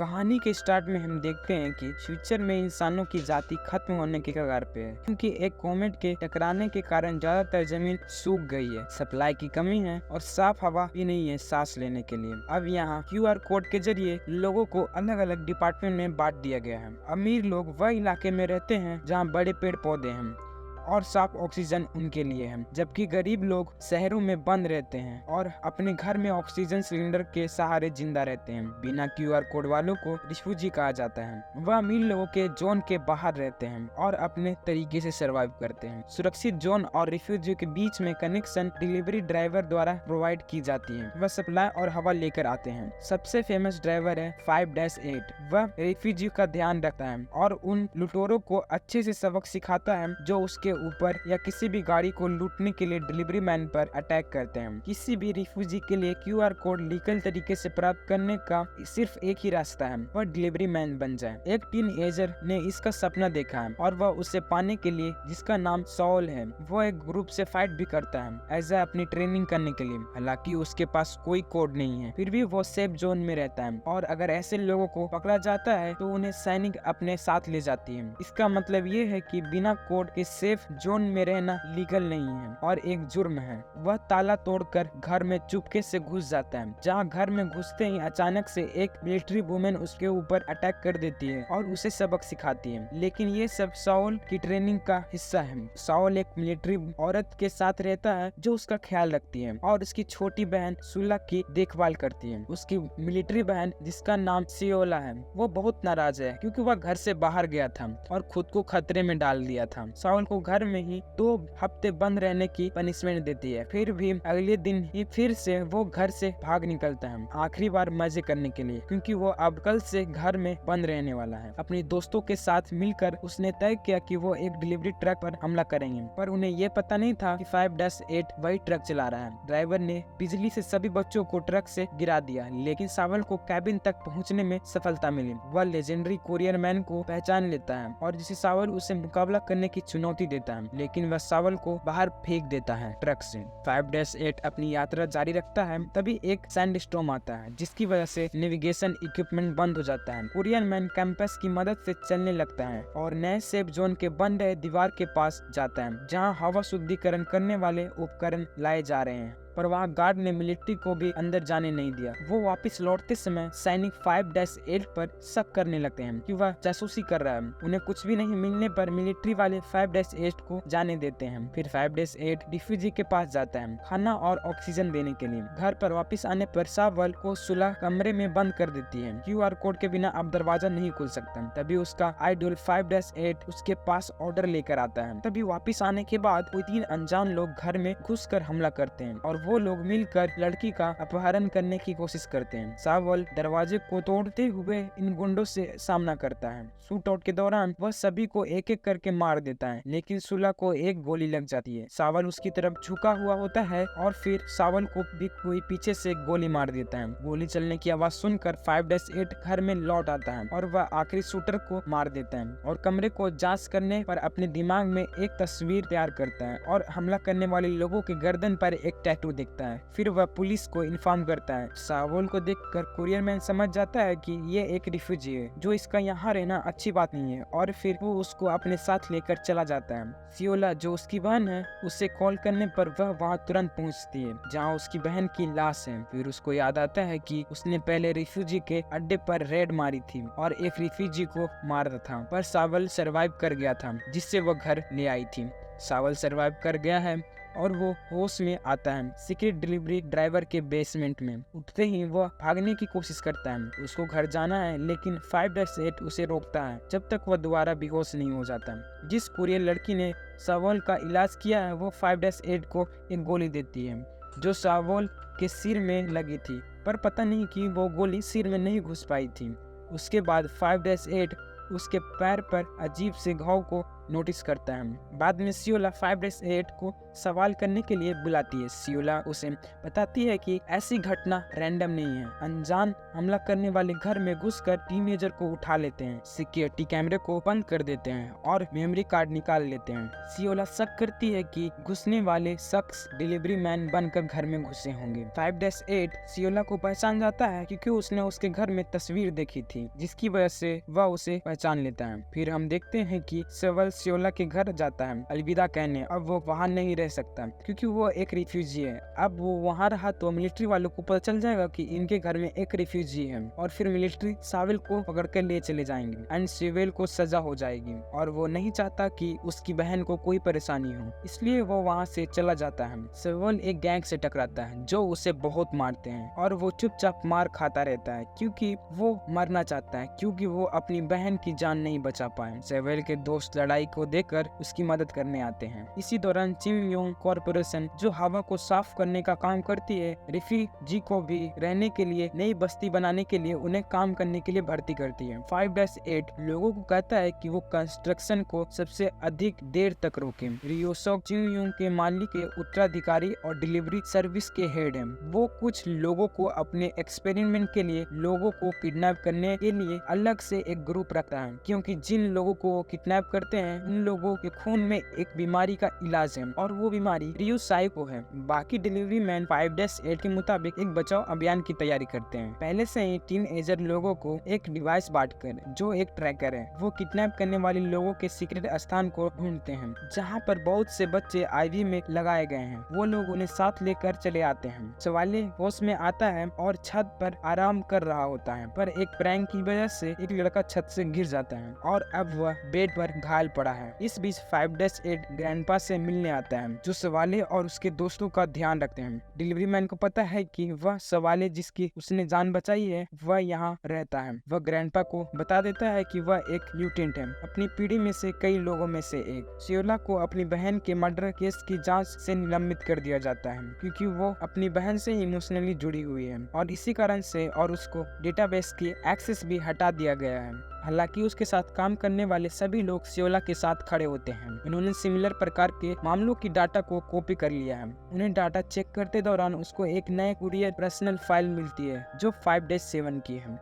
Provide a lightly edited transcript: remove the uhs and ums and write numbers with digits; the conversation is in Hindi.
कहानी के स्टार्ट में हम देखते हैं कि फ्यूचर में इंसानों की जाति खत्म होने के कगार पे है, क्योंकि एक कॉमेट के टकराने के कारण ज्यादातर जमीन सूख गई है, सप्लाई की कमी है और साफ हवा भी नहीं है सांस लेने के लिए। अब यहाँ क्यूआर कोड के जरिए लोगों को अलग अलग डिपार्टमेंट में बांट दिया गया है। अमीर लोग वह इलाके में रहते हैं जहाँ बड़े पेड़ पौधे हैं और साफ ऑक्सीजन उनके लिए है, जबकि गरीब लोग शहरों में बंद रहते हैं और अपने घर में ऑक्सीजन सिलेंडर के सहारे जिंदा रहते हैं। बिना क्यूआर कोड वालों को रिफ्यूजी कहा जाता है। वह अमीर लोगों के जोन के बाहर रहते हैं और अपने तरीके से सर्वाइव करते हैं। सुरक्षित जोन और रिफ्यूजी के बीच में कनेक्शन डिलीवरी ड्राइवर द्वारा प्रोवाइड की जाती है। वह सप्लाई और हवा लेकर आते हैं। सबसे फेमस ड्राइवर है 5-8। वह रिफ्यूजी का ध्यान रखता है और उन लुटेरों को अच्छे से सबक सिखाता है जो उसके ऊपर या किसी भी गाड़ी को लूटने के लिए डिलीवरी मैन पर अटैक करते हैं। किसी भी रिफ्यूजी के लिए क्यूआर कोड लीगल तरीके से प्राप्त करने का सिर्फ एक ही रास्ता है, वह डिलीवरी मैन बन जाए। एक टीनएजर ने इसका सपना देखा है और वह उसे पाने के लिए, जिसका नाम सॉल है, वो एक ग्रुप से फाइट भी करता है एज अपनी ट्रेनिंग करने के लिए। हालांकि उसके पास कोई कोड नहीं है, फिर भी वो सेफ जोन में रहता है और अगर ऐसे लोगों को पकड़ा जाता है तो उन्हें सैनिक अपने साथ ले जाती है। इसका मतलब ये है कि बिना कोड के सेफ जोन में रहना लीगल नहीं है और एक जुर्म है। वह ताला तोड़कर घर में चुपके से घुस जाता है, जहां घर में घुसते ही अचानक से एक मिलिट्री वुमेन उसके ऊपर अटैक कर देती है और उसे सबक सिखाती है। लेकिन ये सब साउल की ट्रेनिंग का हिस्सा है। साउल एक मिलिट्री औरत के साथ रहता है जो उसका ख्याल रखती है और उसकी छोटी बहन सुला की देखभाल करती है। उसकी मिलिट्री बहन, जिसका नाम सियोला है, वो बहुत नाराज है क्योंकि वह घर से बाहर गया था और खुद को खतरे में डाल दिया था। साउल को घर में ही 2 हफ्ते बंद रहने की पनिशमेंट देती है। फिर भी अगले दिन ही फिर से वो घर से भाग निकलता है, आखिरी बार मजे करने के लिए, क्योंकि वो अब कल से घर में बंद रहने वाला है। अपने दोस्तों के साथ मिलकर उसने तय किया कि वो एक डिलीवरी ट्रक पर हमला करेंगे, पर उन्हें ये पता नहीं था कि 5-8 वही ट्रक चला रहा है। ड्राइवर ने बिजली से सभी बच्चों को ट्रक से गिरा दिया, लेकिन सावल को कैबिन तक पहुँचने में सफलता मिली। वह लेजेंडरी कोरियर मैन को पहचान लेता है और जिसे सावल उसे मुकाबला करने की चुनौती देता है, लेकिन वह सावल को बाहर फेंक देता है ट्रक से। 5-8 अपनी यात्रा जारी रखता है, तभी एक सैंडस्टॉर्म आता है जिसकी वजह से नेविगेशन इक्विपमेंट बंद हो जाता है। कोरियन मैन कैंपस की मदद से चलने लगता है और नए सेफ जोन के बन रहे दीवार के पास जाता है, जहां हवा शुद्धिकरण करने वाले उपकरण लाए जा रहे हैं, पर वहाँ गार्ड ने मिलिट्री को भी अंदर जाने नहीं दिया। वो वापस लौटते समय सैनिक 5-8 पर शक करने लगते हैं कि वह जासूसी कर रहा है। उन्हें कुछ भी नहीं मिलने पर मिलिट्री वाले 5-8 को जाने देते हैं। फिर 5-8 रिफ्यूजी के पास जाता है खाना और ऑक्सीजन देने के लिए। घर पर वापस आने पर सावल को सुलह कमरे में बंद कर देती है। क्यूआर कोड के बिना अब दरवाजा नहीं खुल सकता। तभी उसका आइडल 5-8 उसके पास ऑर्डर लेकर आता है। तभी वापस आने के बाद कोई 3 अनजान लोग घर में घुसकर हमला करते हैं और वो लोग मिलकर लड़की का अपहरण करने की कोशिश करते हैं। सावल दरवाजे को तोड़ते हुए इन गुंडों से सामना करता है। शूट आउट के दौरान वह सभी को एक एक करके मार देता है, लेकिन सुला को एक गोली लग जाती है। सावल उसकी तरफ झुका हुआ होता है और फिर सावल को भी कोई पीछे से गोली मार देता है। गोली चलने की आवाज सुनकर 5-8 घर में लौट आता है और वह आखिरी शूटर को मार देता है और कमरे को जांच करने पर अपने दिमाग में एक तस्वीर तैयार करता है और हमला करने वाले लोगों के गर्दन पर एक टैटू देखता है। फिर वह पुलिस को इन्फॉर्म करता है। सावल को देखकर कोरियर मैन समझ जाता है कि ये एक रिफ्यूजी है, जो इसका यहाँ रहना अच्छी बात नहीं है, और फिर वो उसको अपने साथ लेकर चला जाता है। सियोला, जो उसकी बहन है, उसे कॉल करने पर वह वहाँ तुरंत पहुँचती है जहाँ उसकी बहन की लाश है। फिर उसको याद आता है कि उसने पहले रिफ्यूजी के अड्डे पर रेड मारी थी और एक रिफ्यूजी को मारा था, पर सावल सरवाइव कर गया था, जिससे वह घर ले आई थी। सावल सरवाइव कर गया है और वो होश में आता है सीक्रेट डिलीवरी ड्राइवर के बेसमेंट में। उठते ही वह भागने की कोशिश करता है। उसको घर जाना है, लेकिन 5-8 उसे रोकता है जब तक वह दोबारा बेहोश नहीं हो जाता। जिस कोरियर लड़की ने सावल का इलाज किया है, वो 5-8 को एक गोली देती है जो सावल के सिर में लगी थी, पर पता नहीं कि वो गोली सिर में नहीं घुस पाई थी। उसके बाद 5-8 उसके पैर पर अजीब से घाव को नोटिस करता है। बाद में सियोला 5-8 को सवाल करने के लिए बुलाती है। सियोला उसे बताती है कि ऐसी घटना रैंडम नहीं है। अनजान हमला करने वाले घर में घुसकर टीनेजर को उठा लेते हैं, सिक्योरिटी कैमरे को बंद कर देते हैं और मेमोरी कार्ड निकाल लेते हैं। सियोला शक करती है कि घुसने वाले शख्स डिलीवरी मैन बनकर घर में घुसे होंगे। 5-8 सियोला को पहचान जाता है क्योंकि उसने उसके घर में तस्वीर देखी थी, जिसकी वजह से वह उसे पहचान लेता है। फिर हम देखते हैं कि सेवल सियोला के घर जाता है अलविदा कहने। अब वो वहाँ नहीं रह सकता क्योंकि वो एक रिफ्यूजी है। अब वो वहाँ रहा तो मिलिट्री वालों को पता चल जाएगा कि इनके घर में एक रिफ्यूजी है और फिर मिलिट्री सावेल को पकड़ कर ले चले जाएंगे एंड सेवेल को सजा हो जाएगी और वो नहीं चाहता कि उसकी बहन को कोई परेशानी हो, इसलिए वो वहाँ से चला जाता है। सेवेल एक गैंग से टकराता है जो उसे बहुत मारते हैं और वो चुपचाप मार खाता रहता है क्योंकि वो मरना चाहता है, क्योंकि वो अपनी बहन की जान नहीं बचा पाए। सेवेल के दोस्त लड़ाई को देखकर उसकी मदद करने आते हैं। इसी दौरान चिम योंग कॉर्पोरेशन जो हवा को साफ करने का काम करती है, रिफ्यूजी को भी रहने के लिए नई बस्ती बनाने के लिए उन्हें काम करने के लिए भर्ती करती है। 5-8 लोगों को कहता है कि वो कंस्ट्रक्शन को सबसे अधिक देर तक रोके। रियोसोक चिम योंग के मालिक के उत्तराधिकारी और डिलीवरी सर्विस के हेड हैं। वो कुछ लोगों को अपने एक्सपेरिमेंट के लिए लोगों को किडनैप करने के लिए अलग से एक ग्रुप रखता है, क्योंकि जिन लोगों को वो किडनैप करते हैं उन लोगों के खून में एक बीमारी का इलाज है और वो बीमारी रियोसाइको है। बाकी डिलीवरी मैन 5-8 के मुताबिक एक बचाव अभियान की तैयारी करते हैं। पहले से ही टीनएजर लोगों को एक डिवाइस बांटकर, जो एक ट्रैकर है, वो किडनैप करने वाले लोगों के सीक्रेट स्थान को ढूंढते हैं जहाँ पर बहुत से बच्चे आईवी में लगाए गए हैं। वो लोग उन्हें साथ लेकर चले आते हैं। सवाले होश में आता है और छत पर आराम कर रहा होता है, पर एक प्रैंक की वजह से एक लड़का छत से गिर जाता है और अब वह बेड पर घायल पड़ा है। इस बीच 5-8 ग्रैंडपा से मिलने आता है जो सवाले और उसके दोस्तों का ध्यान रखते हैं। डिलीवरी मैन को पता है कि वह सवाले जिसकी उसने जान बचाई है वह यहाँ रहता है। वह ग्रैंडपा को बता देता है कि वह एक म्यूटेंट है, अपनी पीढ़ी में से कई लोगों में से एक। सियोला को अपनी बहन के मर्डर केस की जांच से निलंबित कर दिया जाता है क्योंकि वो अपनी बहन से इमोशनली जुड़ी हुई है और इसी कारण से और उसको डेटाबेस की एक्सेस भी हटा दिया गया है। हालांकि उसके साथ काम करने वाले सभी लोग सियोला के साथ खड़े होते हैं। उन्होंने सिमिलर प्रकार के मामलों की डाटा को कॉपी कर लिया है। उन्हें डाटा चेक करते दौरान उसको एक नए कुरियर पर्सनल फाइल मिलती है जो 5-7 की है।